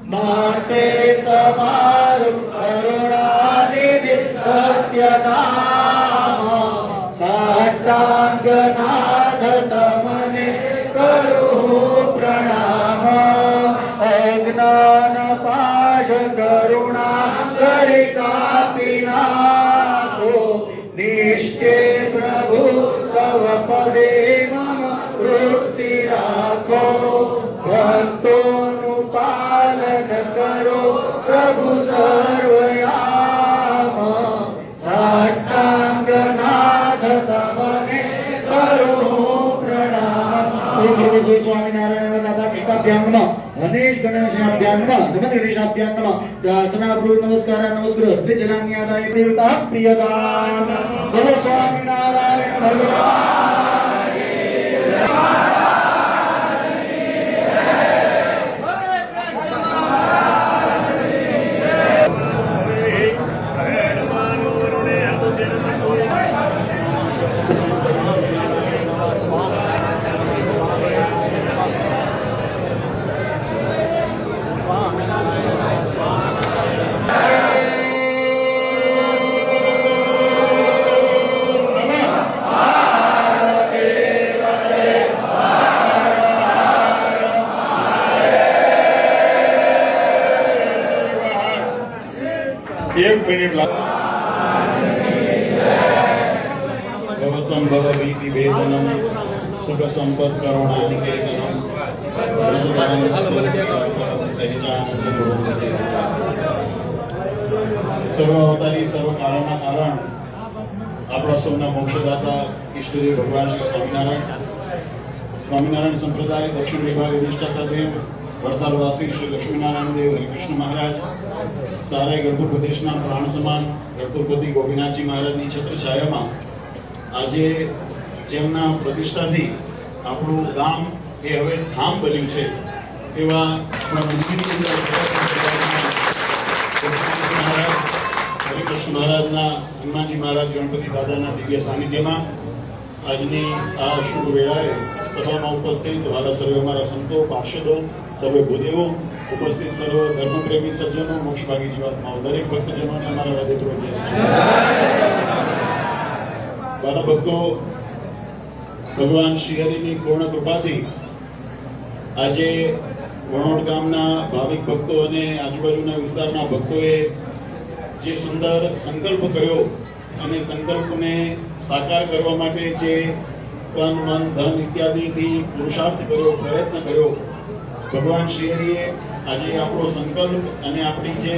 माते तमारु करुणानिधि सत्यनाम साष्टांगनाथ तमने करू प्रणाम अज्ञान पाश करुणा करि कापिनाथो निष्ठे प्रभु तव पदे मम वृत्ति राखो भक्तोनु पालन करो प्रभु सर्वयाम साष्टांगनाथ तमने करो प्रणाम। स्वामीनारायण दादा कृपाभ्यां नमः गणेश गणेशाभ्यां नमः नमः गणेशाभ्यां नमः प्रार्थना पूर्व नमस्कार नमस्कार हस्ते जलान्यादाय देवता प्रियदान बोलो स्वामीनारायण भगवान एक मिनट भवसंभव वीति वेदनम सुख संपद करुणानिकेतनम सर्वअवतारी सर्व कारणना कारण આપણા સૌના મોક્ષદાતા ઈષ્ટદેવ ભગવાન શ્રી સ્વામિનારાયણ સંપ્રદાય દક્ષિણ વિભાગ અધિષ્ઠાતા દેવ વડતાલવાસી શ્રી લક્ષ્મીનારાયણ દેવ હરિકૃષ્ણ મહારાજ સારાય ગઢપુર પ્રદેશના પ્રાણ સમાન ગઢપુરપતિ ગોપીનાથજી મહારાજની છત્રછાયામાં આજે જેમના પ્રતિષ્ઠાથી આપણું ગામ એ હવે ધામ બન્યું છે એવા હરિકૃષ્ણ મહારાજના હનુમાનજી મહારાજ ગણપતિ દાદાના દિવ્ય સાનિધ્યમાં આજની આ શુભ વેળાએ સભામાં ઉપસ્થિત વાલા સર્વે અમારા સંતો પાર્ષદો સર્વે ભૂદેવો ઉપસ્થિત સર્વ ધર્મપ્રેમી સજ્જનો મોક્ષભાગી જીવાત્માઓ દરેક ભક્તજનોને અમારા હૃદયપૂર્વક વાલા ભક્તો ભગવાન શ્રી હરિની પૂર્ણ કૃપાથી આજે વણોડ ગામના ભાવિક ભક્તો અને આજુબાજુના વિસ્તારના ભક્તોએ જે સુંદર સંકલ્પ કર્યો અને સંકલ્પને સાકાર કરવા માટે જે તન મન ધન ઇત્યાદિથી પુરુષાર્થ કર્યો પ્રયત્ન કર્યો ભગવાન શ્રી હરિએ આજે આપણો સંકલ્પ અને આપણી જે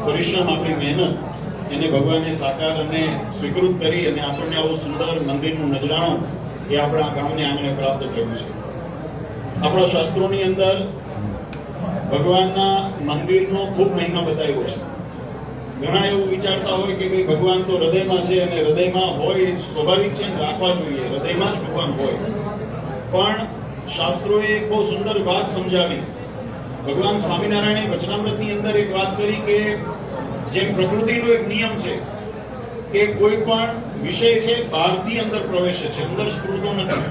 પરિશ્રમ આપણી મહેનત એને ભગવાને સાકાર અને સ્વીકૃત કરી અને આપણને આવું સુંદર મંદિરનું નજરાણું એ આપણા ગામને આંગણે પ્રાપ્ત કર્યું છે। આપણા શાસ્ત્રોની અંદર ભગવાનના મંદિરનો ખૂબ મહિમા બતાવ્યો છે। ઘણા એવું વિચારતા હોય કે ભાઈ ભગવાન તો હૃદયમાં છે અને હૃદયમાં હોય સ્વાભાવિક છે રાખવા જોઈએ, હૃદયમાં જ ભગવાન હોય, પણ શાસ્ત્રોએ એક બહુ સુંદર વાત સમજાવી। ભગવાન સ્વામિનારાયણે વચનામૃતની અંદર એક વાત કરી કે જેમ પ્રકૃતિનો એક નિયમ છે કે કોઈ પણ વિષય છે બહારથી અંદર પ્રવેશે છે, અંદર સ્ફૂરતો નથી।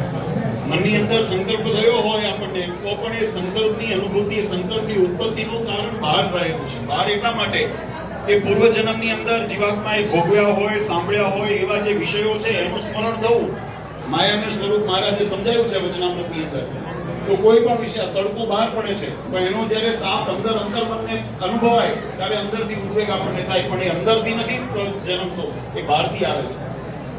મનની અંદર સંકલ્પ થયો હોય આપણને તો પણ એ સંકલ્પની અનુભૂતિ, સંકલ્પની ઉત્પત્તિનું કારણ બહાર રહેલું છે। બહાર એટલા માટે કે પૂર્વજન્મની અંદર જીવાત્માએ ભોગવ્યા હોય, સાંભળ્યા હોય એવા જે વિષયો છે એનું સ્મરણ થવું માયાનું સ્વરૂપ મહારાજે સમજાયું છે વચનામૃતની અંદર। તો કોઈ પણ વિષય તડકો બહાર પડે છે પણ એનો જ્યારે તાપ અંદર અંતર્મનને અનુભવાય ત્યારે અંદરથી ઉદ્વેગ આપણને થાય, પણ એ અંદરથી નથી જન્મતો, એ બહારથી આવે છે।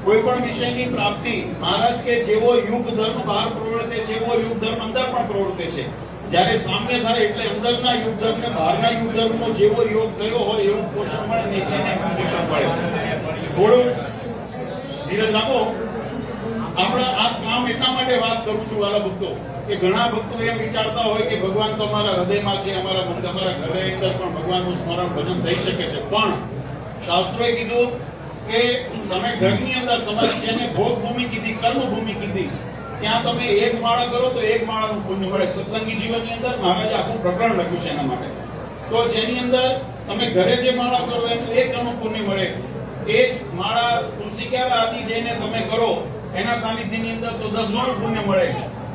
કોઈ પણ વિષયની પ્રાપ્તિ મહારાજ કે જેવો યુગ ધર્મ બહાર પ્રવર્તે છે એવો યુગ ધર્મ અંદર પણ પ્રવર્તે છે। જ્યારે સામ્ય થાય એટલે અંદરના યુગ ધર્મ ને બહારના યુગ ધર્મનો જેવો યોગ થયો હોય એવું પોષણ મળે ને એને પોષણ મળે। થોડું ધીરજ રાખો। આપણે આ કામ એટલા માટે વાત કરું છું વાલા ભક્તો કે ઘણા ભક્તો એમ વિચારતા હોય કે ભગવાન તો અમારા હૃદયમાં છે, અમારા ઘરે અંદર પણ ભગવાનનું સ્મરણ ભજન થઈ શકે છે, પણ શાસ્ત્રોએ કીધું કે તમે ઘરની અંદર તમારી જેને ભોગ ભૂમિ કીધી, કર્મ ભૂમિ કીધી, ત્યાં તમે એક માળા કરો તો એક માળાનું પુણ્ય મળે। સત્સંગી જીવનની અંદર મહારાજે આખું પ્રકરણ લખ્યું છે એના માટે। તો જેની અંદર તમે ઘરે જે માળા કરો એનું એક ગણું પુણ્ય મળે। એ જ માળા તુલસી ક્યારે આદિ જઈને તમે કરો એના સાનિધ્યની અંદર તો 10 ગણું પુણ્ય મળે.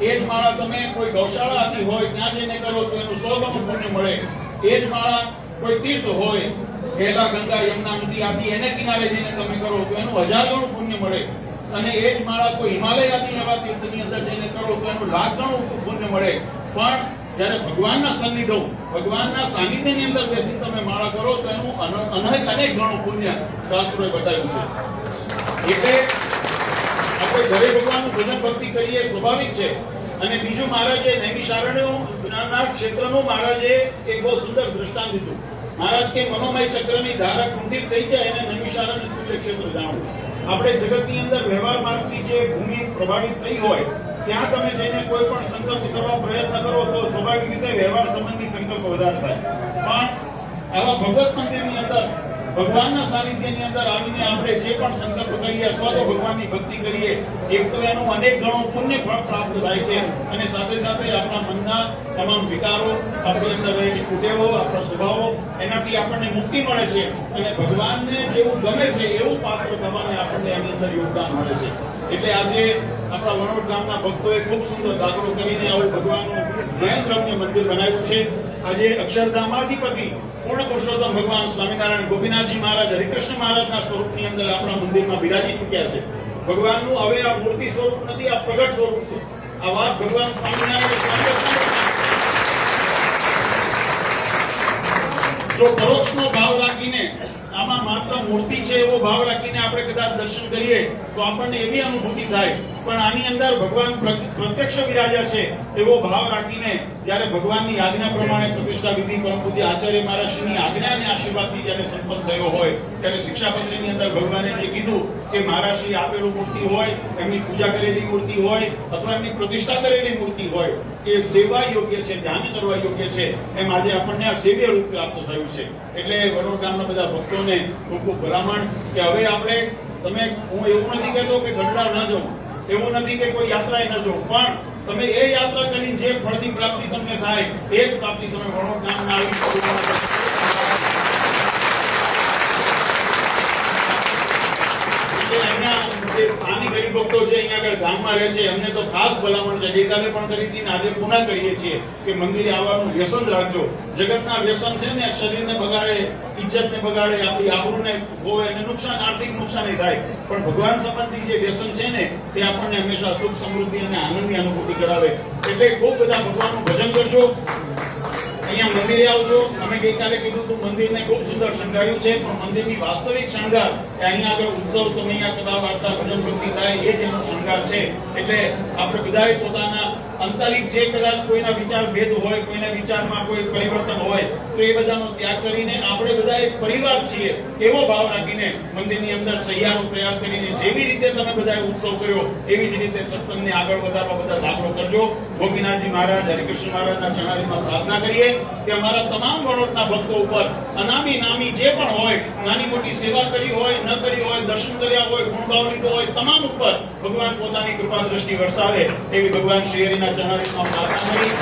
એ જ માળા તમે કોઈ ગૌશાળા આદિ હોય ત્યાં જઈને કરો તો એનું 100 ગણું પુણ્ય મળે. એ જ માળા કોઈ તીર્થ હોય, ગેલા, ગંગા, યમુના નદી આદિ એને કિનારે જઈને તમે કરો તો એનું 1000 ગણું પુણ્ય મળે. અને એ જ માળા કોઈ હિમાલય આદિ એવા તીર્થની અંદર જઈને કરો તો એનું 1,00,000 ગણું પુણ્ય મળે. પણ જ્યારે ભગવાનના સન્નિધો, ભગવાનના સાનિધ્યની અંદર બેસી તમે માળા કરો તો એનું અનેક ગણું પુણ્ય શાસ્ત્રોએ બતાવ્યું છે. એટલે આપણે ઘરે ભગવાનનું ભજન ભક્તિ કરીએ સ્વાભાવિક છે. અને બીજું મહારાજે નૈમિષારણ્યના ક્ષેત્રનું મહારાજે એક બહુ સુંદર દ્રષ્ટાંત દીધું. મહારાજ કે મનોમય ચક્રની ધારા કુંઠિત થઈ જાય અને નૈમિષારણ્ય તુલ્ય ક્ષેત્ર જાણવું. આપણે જગતની અંદર વ્યવહાર માર્ગથી જે ભૂમિ પ્રભાવિત થઈ હોય ત્યાં તમે જઈને કોઈ પણ સંકલ્પ કરવા પ્રયત્ન કરો તો સ્વાભાવિક રીતે વ્યવહાર સંબંધી સંકલ્પ વધારે થાય. પણ આવા ભગવત મંદિરની અંદર, ભગવાનના સાનિધ્યની અંદર આવીને આપણે જે પણ સંકલ્પ કરીએ અથવા તો ભગવાનની ભક્તિ કરીએ, એક તો એનું અનેક ગણો પુણ્ય ફળ પ્રાપ્ત થાય છે અને સાથે સાથે આપણા મનના તમામ વિકારો, આપણી અંદર રહેલી કુટેવો, આપણા સ્વભાવો, એનાથી આપણને મુક્તિ મળે છે અને ભગવાનને જેવું ગમે છે એવું પાત્ર થવાને આપણને એની અંદર યોગદાન મળે છે. એટલે આજે આપણા વણોટ ગામના ભક્તોએ ખૂબ સુંદર દાખલો કરીને આવું ભગવાનનું નયનરમ્ય મંદિર બનાવ્યું છે. આજે અક્ષરધામાધિપતિ પૂર્ણ પુરુષોત્તમ ભગવાન સ્વામિનારાયણ ગોપીનાથજી મહારાજ, હરિકૃષ્ણ મહારાજના સ્વરૂપની અંદર આપણા મંદિરમાં બિરાજી ચૂક્યા છે. ભગવાનનું હવે આ મૂર્તિ સ્વરૂપ નથી, આ પ્રગટ સ્વરૂપ છે. આ વાત ભગવાન સ્વામિનારાયણ જો પરોક્ષનો ભાવ રાખીને, આમાં માત્ર મૂર્તિ છે એવો ભાવ રાખીને આપણે કદાચ દર્શન કરીએ તો આપણને એવી અનુભૂતિ થાય. પણ આની અંદર ભગવાન પ્રત્યક્ષ વિરાજ્યા છે એવો ભાવ રાખીને જ્યારે ભગવાનની આજ્ઞા પ્રમાણે પ્રતિષ્ઠા વિધિ પરમ પૂજ્ય આચાર્ય મહારાજની આજ્ઞા અને આશીર્વાદથી જ્યારે સંપન્ન થયો હોય ત્યારે શિક્ષાપત્રીની અંદર ભગવાને જે કીધું કે મહારાજશ્રી આપેલું મૂર્તિ હોય, એમની પૂજા કરેલી મૂર્તિ હોય અથવા એમની પ્રતિષ્ઠા કરેલી મૂર્તિ હોય એ સેવા યોગ્ય છે, ધ્યાન કરવા યોગ્ય છે. એમ આજે આપણને આ સેવ્ય રૂપ પ્રાપ્ત થયું છે. એટલે વડોદ ગામના બધા ભક્તોને ખૂબ ખૂબ ભલામણ કે હવે આપણે, હું એવું નથી કહેતો કે ગઢડા ન જવું, એવું નથી કે કોઈ યાત્રાએ ન જવું, પણ તમે એ યાત્રા કરી જે ફળની પ્રાપ્તિ તમને થાય એ જ પ્રાપ્તિ તમે વડોદ ગામના આવી સ્થાનિક હરિભક્તો જે અહીંયા આગળ ગામમાં રહે છે એમને તો ખાસ ભલામણ છે, ગઈકાલે પણ કરી હતી ને આજે પુનઃ કરીએ છીએ કે મંદિરે આવવાનું વ્યસન રાખજો. જગતના વ્યસન છે ને શરીરને બગાડે, ઇજ્જતને બગાડે, આપણી આબરૂને ખોવે અને નુકસાન, આર્થિક નુકસાન થાય. પણ ભગવાન સંબંધી જે વ્યસન છે ને તે આપણને હંમેશા સુખ, સમૃદ્ધિ અને આનંદની અનુભૂતિ કરાવે. એટલે ખૂબ બધા ભગવાનનું ભજન કરજો, અહીંયા મંદિરે આવજો. અમે ગઈકાલે કીધું હતું મંદિરને ખૂબ સુંદર શણગાર્યું છે, પણ મંદિરની વાસ્તવિક શણગાર કે અહીંયા આગળ ઉત્સવ સમયે કથા વાર્તા ભજન ભક્તિ થાય એ જ એનો શણગાર છે. એટલે આપણે બધાએ પોતાના આંતરિક જે કદાચ કોઈના વિચાર ભેદ હોય, કોઈના વિચારમાં કોઈ પરિવર્તન હોય તો એ બધાનો ત્યાગ કરીને આપણે બધા એક પરિવાર છીએ એવો ભાવ રાખીને મંદિરની અંદર સહિયારો પ્રયાસ કરીને જેવી રીતે તમે બધાએ ઉત્સવ કર્યો એવી જ રીતે સત્સંગને આગળ વધારવા બધા દાખલો કરજો. ગોપીનાથજી મહારાજ, હરિકૃષ્ણ મહારાજના ચરણારીમાં પ્રાર્થના કરીએ કે અમારા તમામ વડોદના ભક્તો ઉપર અનામી નામી જે પણ હોય, નાની મોટી સેવા કરી હોય, ન કરી હોય, દર્શન કર્યા હોય, ગુણભાવ લીધો હોય, તમામ ઉપર ભગવાન પોતાની કૃપા દ્રષ્ટિ વરસાવે એવી ભગવાન શ્રી હરિના ચરણારીમાં પ્રાર્થના કરી.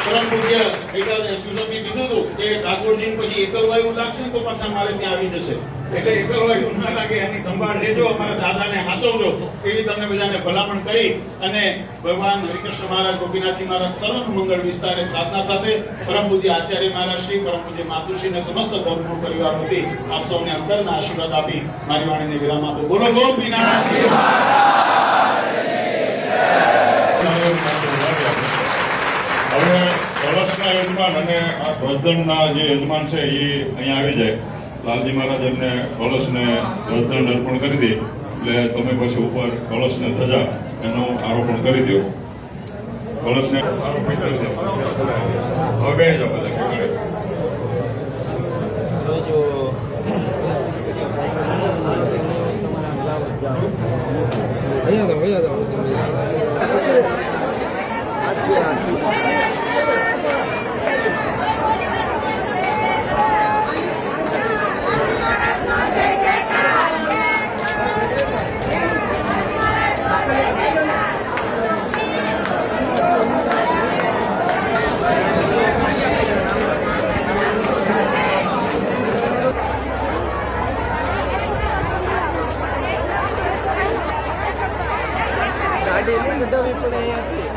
પરમ પૂજ્ય ગઈકાલે સ્મિતભાઈએ કીધું હતું કે ઠાકોરજી પછી એકલવાયુ લાગશે ને તો પાછા મારે ત્યાં આવી જશે. એટલે એકલવાયુ ના લાગે એની સંભાળ લેજો, અમારા દાદાને હાચવજો એવી તમને બધાને ભલામણ કરી અને ભગવાન હરિકૃષ્ણ મહારાજ, ગોપીનાથજી મહારાજ સર્વ મંગળ વિસ્તારે પ્રાર્થના સાથે પરમ પૂજ્ય આચાર્ય મહારાજ શ્રી, પરમ પૂજ્ય માતુશ્રી અને સમસ્ત ધર્મપુર પરિવાર વતી આપ સૌને અંતરના આશીર્વાદ આપી મારી વાણીને વિરામ આપો. બોલો ગોપીનાથ. હવે કળશના યજમાન અને આ ધ્વજદંડના જે યજમાન છે એ અહીંયા આવી જાય. લાલજી મહારાજ એમને કળશને ધ્વજદંડ અર્પણ કરી દે એટલે તમે પછી ઉપર કળશને ધજા એનું આરોપણ કરી દો. કળશને આરોપણ કરી દો. હવે બે જાઓ બધા ગાડી લઈને જવી પડે અહીંયાથી.